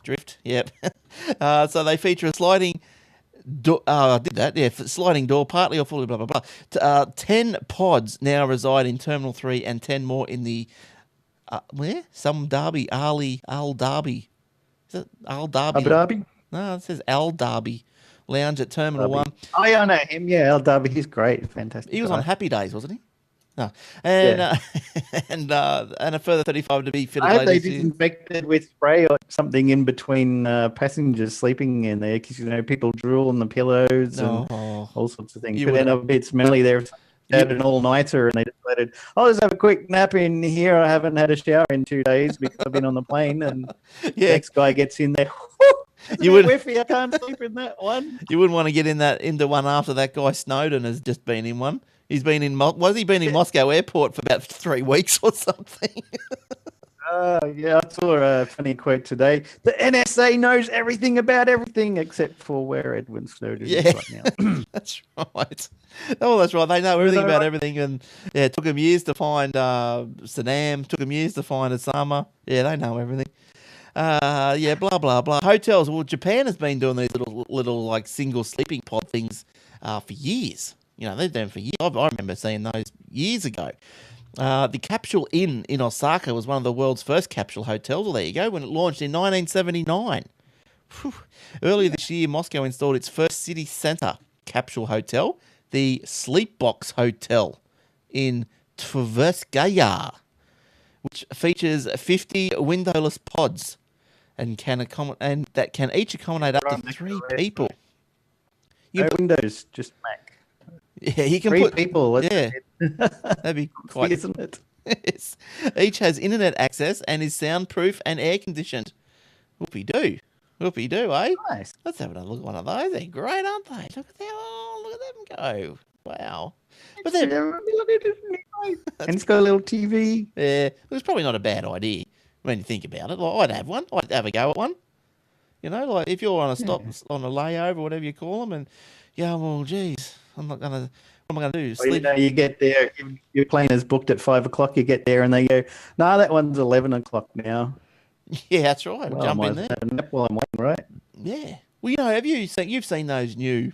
drift. Yep. So they feature a sliding door. I did that. Yeah, sliding door, partly or fully. Blah blah blah. 10 pods now reside in Terminal 3, and 10 more in the where? Some Derby, Al Derby. Is it Al Derby? Abu Dhabi? No, it says Al Derby Lounge at Terminal 1. Oh, yeah, I know him. Yeah, Al Derby. He's great. Fantastic. He was on Happy Days, wasn't he? No. And and a further 35 to be fitted I hope later they this year. disinfected with spray or something in between passengers sleeping in there, because people drool on the pillows and all sorts of things. But then a bit smelly there. Had an all-nighter and they decided, I'll just have a quick nap in here. I haven't had a shower in 2 days because I've been on the plane. And the next guy gets in there. You would whiffy. I can't sleep in that one. You wouldn't want to get into one after that guy Snowden has just been in one. He's been in Moscow airport for about 3 weeks or something. Yeah, I saw a funny quote today. The NSA knows everything about everything except for where Edward Snowden Yeah, is right now. that's right. Oh, that's right. They know Were everything they about right? everything, and yeah, it took them years to find Saddam. Took them years to find Osama. Yeah, they know everything. Yeah, blah blah blah. Hotels. Well, Japan has been doing these little like single sleeping pod things for years. You know, they've done for years. I remember seeing those years ago. The Capsule Inn in Osaka was one of the world's first capsule hotels. Well, there you go. When it launched in 1979. Whew. Earlier this year, Moscow installed its first city centre capsule hotel, the Sleepbox Hotel in Tverskaya, which features 50 windowless pods and that can each accommodate up to Right next to three the people. restaurant. You No can put, windows, just Mac. yeah, you can Three put, people. yeah, that'd be quite. Isn't it? Yes. Each has internet access and is soundproof and air conditioned. Whoopie doo. Whoopie doo, eh? Nice. Let's have a look at one of those. They're great, aren't they? Look at them. Oh, look at them go. Wow. But And they're, it's got a little TV. yeah, it was probably not a bad idea when you think about it. Like, I'd have one. I'd have a go at one. You know, like if you're on a stop, Yeah. on a layover, whatever you call them, and yeah, well, geez, I'm not gonna. What am I gonna do? Well, Sleep? you get there, your plane is booked at 5 o'clock. You get there, and they go, "No, that one's 11 o'clock now." Yeah, that's right. Well, I Jump might in as well there. have a nap while I'm waiting, right? Yeah. Well, have you've seen those new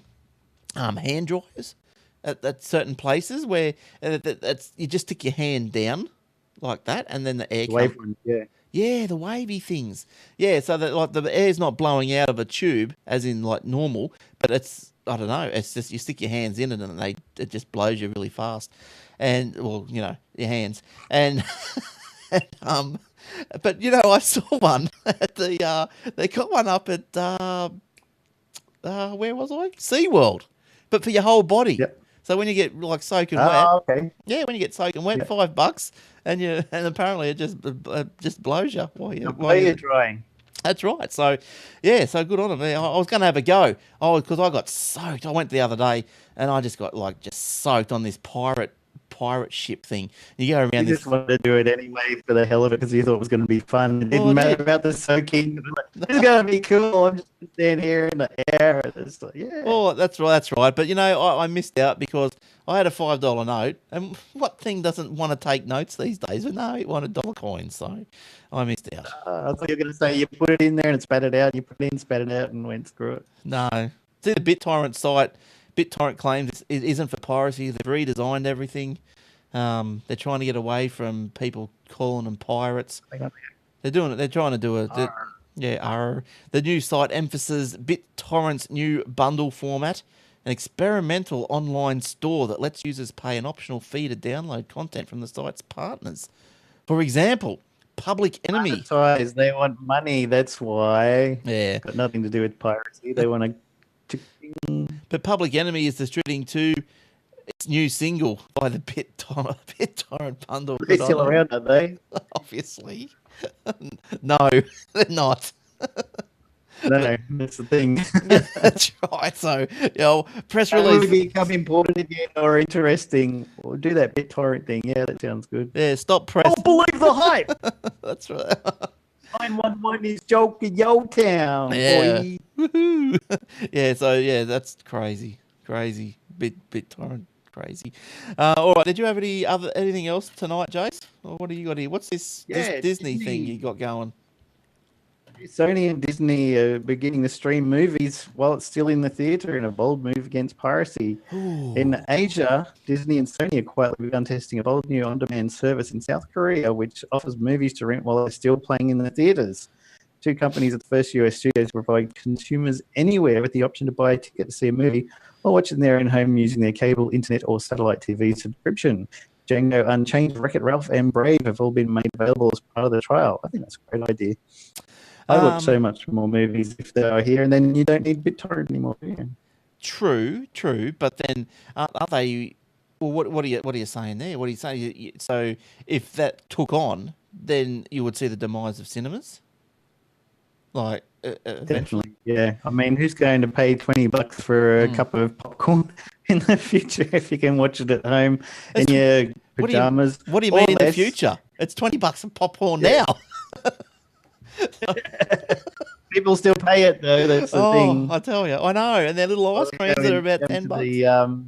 hand dryers at certain places where that's you just stick your hand down like that, and then the air Away comes. from yeah. Yeah, the wavy things. Yeah, so that like the air's not blowing out of a tube as in like normal, but it's I don't know. It's just you stick your hands in it and it just blows you really fast, and well, your hands and, and but I saw one at they got one up at where was I? SeaWorld, but for your whole body. Yep. So when you get like soaking wet, Oh, okay. yeah, when you get soaking wet, Yeah. $5, and apparently it just blows you while You're you. drying. That's right. So, yeah, so good on him. I was going to have a go. Oh, because I got soaked. I went the other day and I just got just soaked on this pirate ship thing. You go You around this. just wanted to do it anyway for the hell of it because you thought it was going to be fun. It Well, didn't I matter did. about the soaking. It's going to be cool. I'm just standing here in the air. And it's like, yeah. Oh, that's right. That's right. But I missed out because I had a $5 note, and what thing doesn't want to take notes these days? But no, it wanted dollar coins, so I missed out. I thought you were going to say you put it in there and it spat it out. You put it in, spat it out, and went screw it. No. See, the BitTorrent site, BitTorrent claims it isn't for piracy. They've redesigned everything. They're trying to get away from people calling them pirates. They're doing it. They're trying to do it. Yeah, the new site emphasizes BitTorrent's new bundle format, an experimental online store that lets users pay an optional fee to download content from the site's partners. For example, Public Enemy. Monetize. They want money. That's why. Yeah, Got nothing to do with piracy. They want to. but Public Enemy is distributing its new single by the BitTorrent bundle. They're still around, are they? Obviously. No, they're not. No, that's the thing. That's right. So, press That would release. become important again or interesting. We'll do that BitTorrent thing. Yeah, that sounds good. Yeah, stop press. Don't believe the hype. That's right. 911 is joking Yo Town. Yeah. Boy. Woohoo. Yeah, so yeah, that's crazy. Crazy. BitTorrent crazy. All right, did you have anything else tonight, Jace? Or what do you got here? What's this Yeah, Disney thing Disney. you got going? Sony and Disney are beginning to stream movies while it's still in the theater in a bold move against piracy. Ooh. In Asia, Disney and Sony have quietly begun testing a bold new on-demand service in South Korea, which offers movies to rent while they're still playing in the theaters. Two companies are the first US studios to provide consumers anywhere with the option to buy a ticket to see a movie or watch it in their own home using their cable, internet, or satellite TV subscription. Django Unchained, Wreck-It Ralph, and Brave have all been made available as part of the trial. I think that's a great idea. I watch so much more movies if they are here, and then you don't need BitTorrent anymore, do you? True, but then aren't they? Well, what are you saying there? What are you saying? So if that took on, then you would see the demise of cinemas. Like eventually. Definitely, yeah. I mean, who's going to pay $20 for a cup of popcorn in the future if you can watch it at home in your pajamas? What do you mean in the less? future? It's $20 a popcorn Yeah. now. People still pay it though. That's the Oh, thing. I tell you, I know. And they're little ice Or creams that are about $10.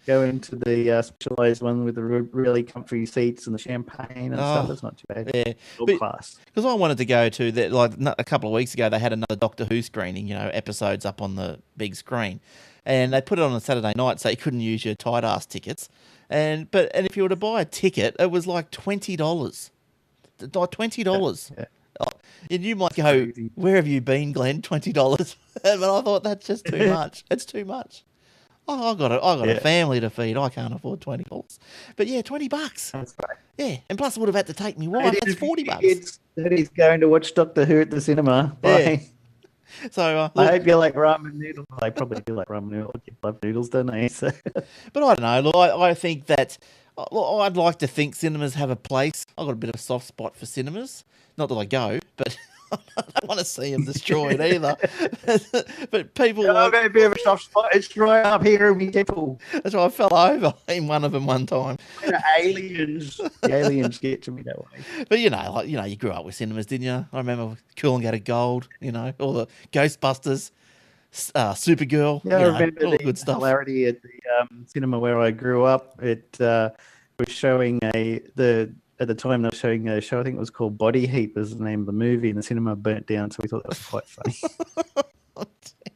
Go into the specialized one with the really comfy seats and the champagne and stuff. Oh, That's not too bad. yeah. Middle But class. because I wanted to go to that, like a couple of weeks ago, they had another Doctor Who screening, episodes up on the big screen, and they put it on a Saturday night, so you couldn't use your tight ass tickets. And if you were to buy a ticket, it was like $20, like $20. Yeah, Oh, and you might go, crazy. where have you been, Glenn? $20. But I thought that's just too much. It's too much. Oh, I got a Yeah, family to feed. I can't afford $20. But yeah, $20. that's right. Yeah, and plus I would have had to take me wife. That's $40. That is going to watch Doctor Who at the cinema. Yeah. Bye. So I look, hope you like ramen noodles. I probably do like ramen noodles. You love noodles, don't they? So, but I don't know. Look, I think that I'd like to think cinemas have a place. I've got a bit of a soft spot for cinemas. Not that I go, but I don't want to see them destroyed either. But people I've like got a bit of a soft spot. It's right up here in my temple. that's why I fell over in one of them one time. The aliens. The aliens get to me that way. But you grew up with cinemas, didn't you? I remember Cool and Get a Gold. All the Ghostbusters, Supergirl. Yeah, I remember all the the good stuff. hilarity at the cinema where I grew up. It was showing at the time they were showing a show. I think it was called Body Heat was the name of the movie, and the cinema burnt down. So we thought that was quite funny. Oh,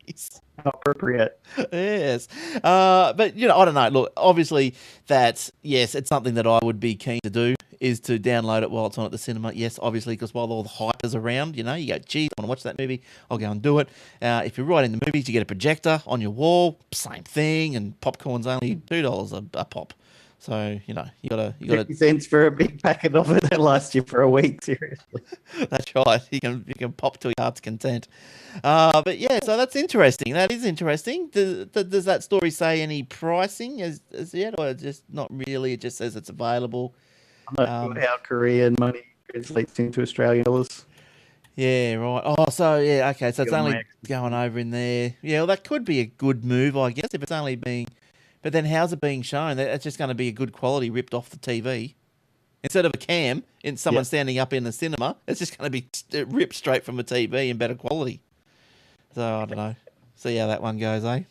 jeez. Not appropriate. Yes. But, I don't know. Look, obviously that, yes, it's something that I would be keen to do is to download it while it's on at the cinema. Yes, obviously, because while all the hype is around, you go, geez, I want to watch that movie. I'll go and do it. If you're right in the movies, you get a projector on your wall, same thing, and popcorn's only $2 a pop. So, you gotta 50 cents for a big packet of it that lasts you for a week, seriously. That's right. You can pop to your heart's content. But yeah, so that's interesting. That is interesting. Does that story say any pricing as yet, or just not really? It just says it's available. I'm not sure how Korean money translates into Australian dollars. Yeah, right. Oh, so yeah, okay. So it's Got only my- going over in there. Yeah, well, that could be a good move, I guess, if it's only being. But then how's it being shown? It's just going to be a good quality ripped off the TV. Instead of a cam in someone standing up in the cinema, it's just going to be ripped straight from a TV in better quality. So I don't know. See how that one goes, eh?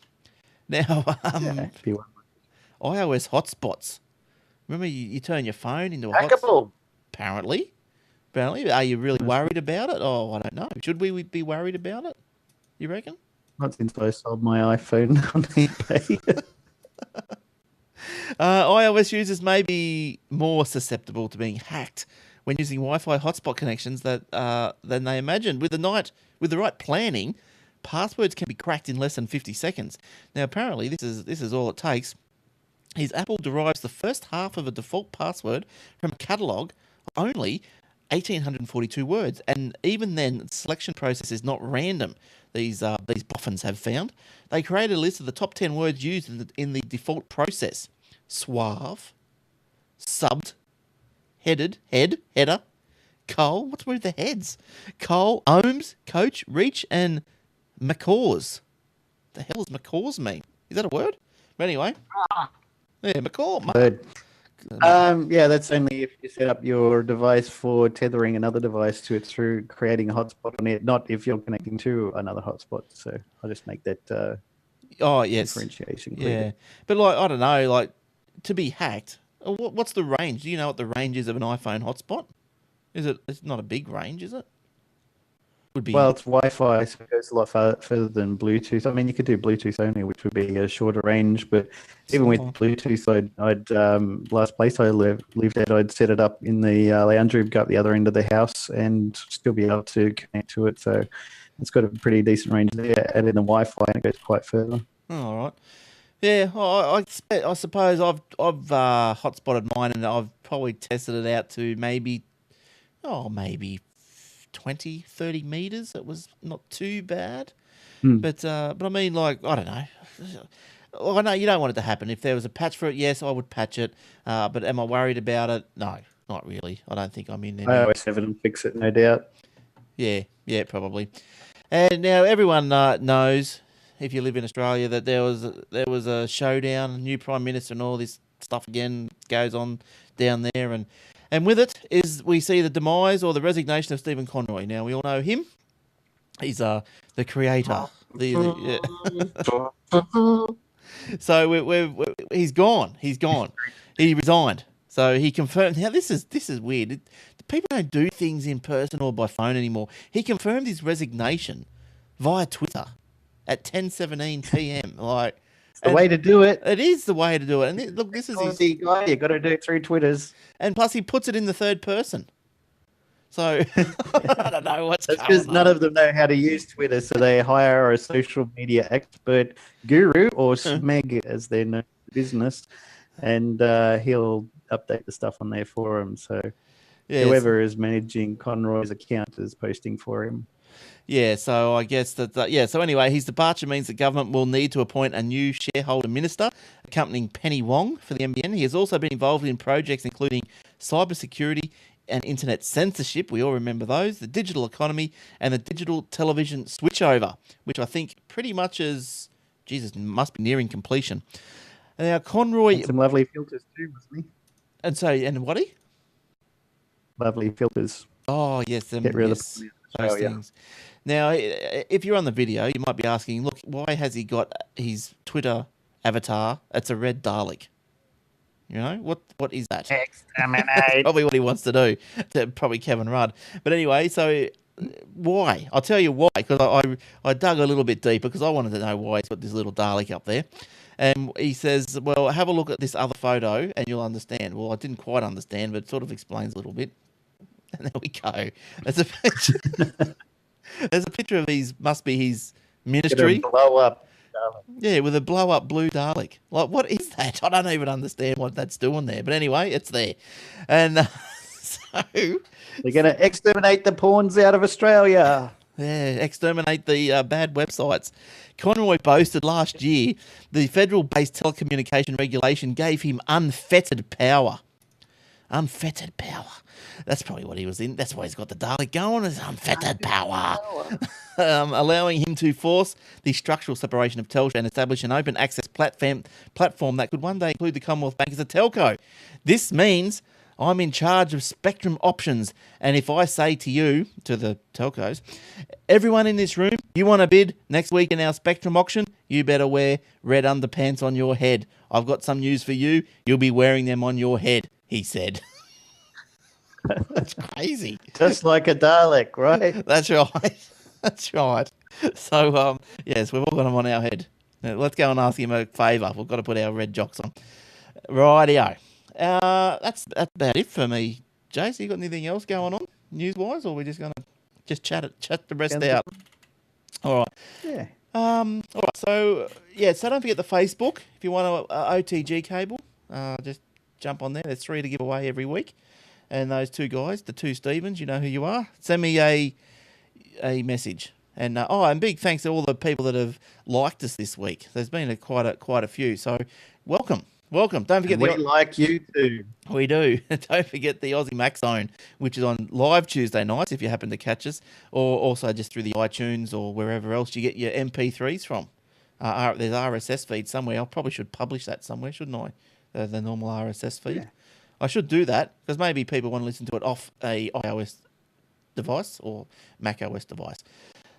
Now, iOS hotspots. Remember, you turn your phone into a hotspot. Hackable. Apparently, are you really worried about it? Oh, I don't know. Should we be worried about it? You reckon? Not since I sold my iPhone on eBay. iOS users may be more susceptible to being hacked when using Wi-Fi hotspot connections than they imagined. With the right planning, passwords can be cracked in less than 50 seconds. Now, apparently, this is all it takes. Apple derives the first half of a default password from a catalogue of only 1,842 words, and even then, the selection process is not random. These boffins have found. They created a list of the top 10 words used in the default process: suave, subbed, header, coal. What's with the heads? Coal, ohms, coach, reach, and macaws. The hell does macaws mean? Is that a word? But anyway, yeah, macaw. Good. Yeah, that's only if you set up your device for tethering another device to it through creating a hotspot on it, not if you're connecting to another hotspot. So I'll just make that Oh yes, differentiation yeah. clear. But I don't know, to be hacked. What's the range? Do you know what the range is of an iPhone hotspot? It's not a big range, is it? Would be. Well, it's Wi-Fi, so it goes a lot further than Bluetooth. I mean, you could do Bluetooth only, which would be a shorter range. But even with Bluetooth, I'd last place I lived at, I'd set it up in the lounge room, go up the other end of the house, and still be able to connect to it. So it's got a pretty decent range there. Add in the Wi-Fi, and it goes quite further. All right. Yeah, I suppose I've hotspotted mine, and I've probably tested it out to maybe 20, 30 meters. It was not too bad. But I mean, I don't know. I know you don't want it to happen. If there was a patch for it, yes, I would patch it. But am I worried about it? No, not really. I don't think I'm in there. I always have it fix it, no doubt. Yeah, probably. And now everyone knows, if you live in Australia, that there was a showdown, new Prime Minister and all this stuff again goes on down there, and with it is we see the demise or the resignation of Stephen Conroy. Now we all know him. He's the creator. So he's gone. He's gone. He resigned. So he confirmed. Now this is weird. People don't do things in person or by phone anymore. He confirmed his resignation via Twitter at 10:17 p.m. Like it's the way to do it. It is the way to do it. And look, this is Aussie guy. You got to do it through Twitters. And plus, he puts it in the third person. So I don't know what's going on. Because none of them know how to use Twitter, so they hire a social media expert guru or Smeg as their known business, and he'll update the stuff on their forum. So whoever is managing Conroy's account is posting for him. Yeah, so I guess that, so anyway, his departure means the government will need to appoint a new shareholder minister accompanying Penny Wong for the NBN. He has also been involved in projects including cybersecurity and internet censorship. We all remember those, the digital economy and the digital television switchover, which I think pretty much is, Jesus, must be nearing completion. Now, Conroy... And some lovely filters too, wasn't he? And what he? Lovely filters. Oh, yes. Get rid of those things. Now, if you're on the video, you might be asking, look, why has he got his Twitter avatar? It's a red Dalek. You know, what is that? Exterminate. Probably what he wants to do. Probably Kevin Rudd. But anyway, so why? I'll tell you why, because I dug a little bit deeper because I wanted to know why he's got this little Dalek up there. And he says, well, have a look at this other photo and you'll understand. Well, I didn't quite understand, but it sort of explains a little bit. And there we go. There's a picture. There's a picture of must be his ministry. Blow up. Yeah, with a blow up blue Dalek. Like, what is that? I don't even understand what that's doing there. But anyway, it's there. And so they're going to exterminate the pawns out of Australia. Yeah, exterminate the bad websites. Conroy boasted last year the federal-based telecommunication regulation gave him unfettered power. Unfettered power. That's probably what he was in. That's why he's got the Dalek going, is unfettered power. Allowing him to force the structural separation of Telstra and establish an open access platform that could one day include the Commonwealth Bank as a telco. This means I'm in charge of spectrum options. And if I say to you, to the telcos, everyone in this room, you want to bid next week in our spectrum auction, you better wear red underpants on your head. I've got some news for you. You'll be wearing them on your head, he said. That's crazy. Just like a Dalek, right? That's right. That's right. So, yes, we've all got them on our head. Now, let's go and ask him a favour. We've got to put our red jocks on. Rightio. That's about it for me. Jace, you got anything else going on news-wise, or are we just going to just chat the rest out? All right. Yeah. All right. So don't forget the Facebook. If you want an OTG cable, just jump on there. There's 3 to give away every week. And those 2 guys, the 2 Stevens, you know who you are. Send me a message. And and big thanks to all the people that have liked us this week. There's been quite a few. So welcome. Don't forget we like you too. We do. Don't forget the Aussie Mac Zone, which is on live Tuesday nights if you happen to catch us, or also just through the iTunes or wherever else you get your MP3s from. There's RSS feed somewhere. I probably should publish that somewhere, shouldn't I? The normal RSS feed. Yeah. I should do that because maybe people want to listen to it off a iOS device or Mac OS device.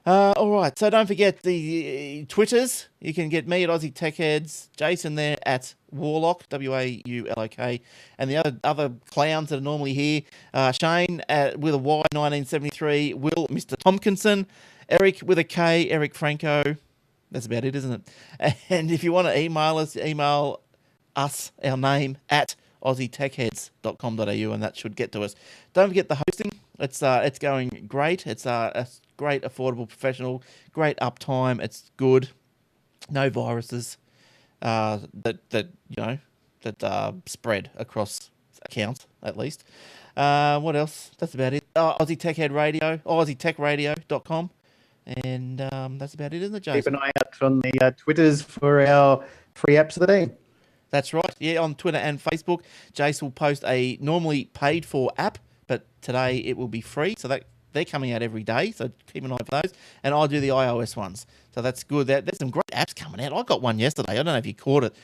All right, so don't forget the Twitters. You can get me at Aussie Tech Heads, Jason there at Warlock, WAULOK, and the other clowns that are normally here, Shane with a Y, 1973, Will, Mr. Tompkinson, Eric with a K, Eric Franco. That's about it, isn't it? And if you want to email us, email us, our name, at aussietechheads.com.au, and that should get to us. Don't forget the hosting. It's going great. It's a great, affordable, professional, great uptime. It's good. No viruses that spread across accounts, at least. What else? That's about it. Aussie Tech Head Radio, aussietechradio.com. And that's about it, isn't it, Jason? Keep an eye out on the Twitters for our free apps of the day. That's right. Yeah, on Twitter and Facebook, Jace will post a normally paid-for app, but today it will be free. So that they're coming out every day, so keep an eye for those. And I do the iOS ones, so that's good. There's some great apps coming out. I got one yesterday. I don't know if you caught it,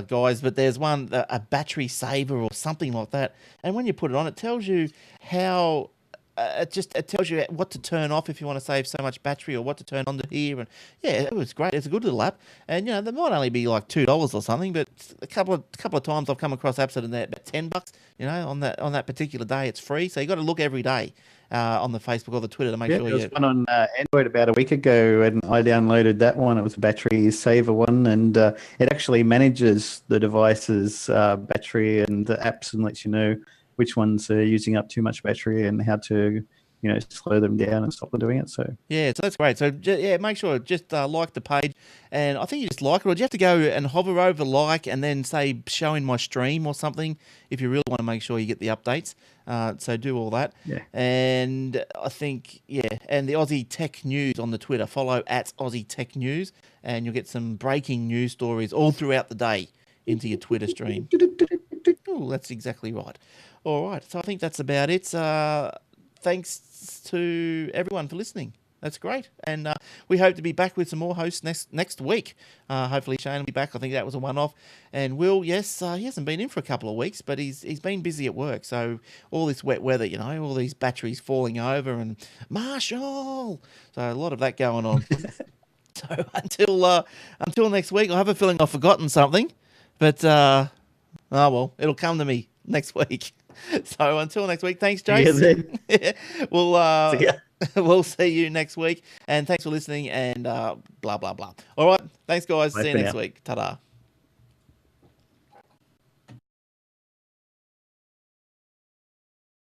guys, but there's one, a battery saver or something like that. And when you put it on, it tells you how. It tells you what to turn off if you want to save so much battery, or what to turn on to here. And yeah, it was great. It's a good little app, and they might only be like $2 or something, but a couple of times I've come across apps that are about $10. On that particular day, it's free. So you got to look every day on the Facebook or the Twitter to make sure. There was one on Android about a week ago, and I downloaded that one. It was a battery saver one, and it actually manages the device's battery and the apps and lets you know which ones are using up too much battery and how to, slow them down and stop them doing it. So yeah, so that's great. So make sure just like the page, and I think you just like it, or do you have to go and hover over like and then say show in my stream or something if you really want to make sure you get the updates. So do all that. Yeah. And I think and the Aussie Tech News on the Twitter, follow at Aussie Tech News, and you'll get some breaking news stories all throughout the day into your Twitter stream. Oh, that's exactly right. All right, so I think that's about it. Thanks to everyone for listening. That's great, and we hope to be back with some more hosts next week. Hopefully Shane will be back. I think that was a one-off. And Will, yes, he hasn't been in for a couple of weeks, but he's been busy at work. So all this wet weather, all these batteries falling over, and Marshall. So a lot of that going on. So until next week, I have a feeling I've forgotten something, but oh well, it'll come to me next week. So until next week, thanks, Jason. Yeah, we'll see you next week, and thanks for listening, and blah blah blah. All right, thanks guys. Bye See you next week. Ta-da.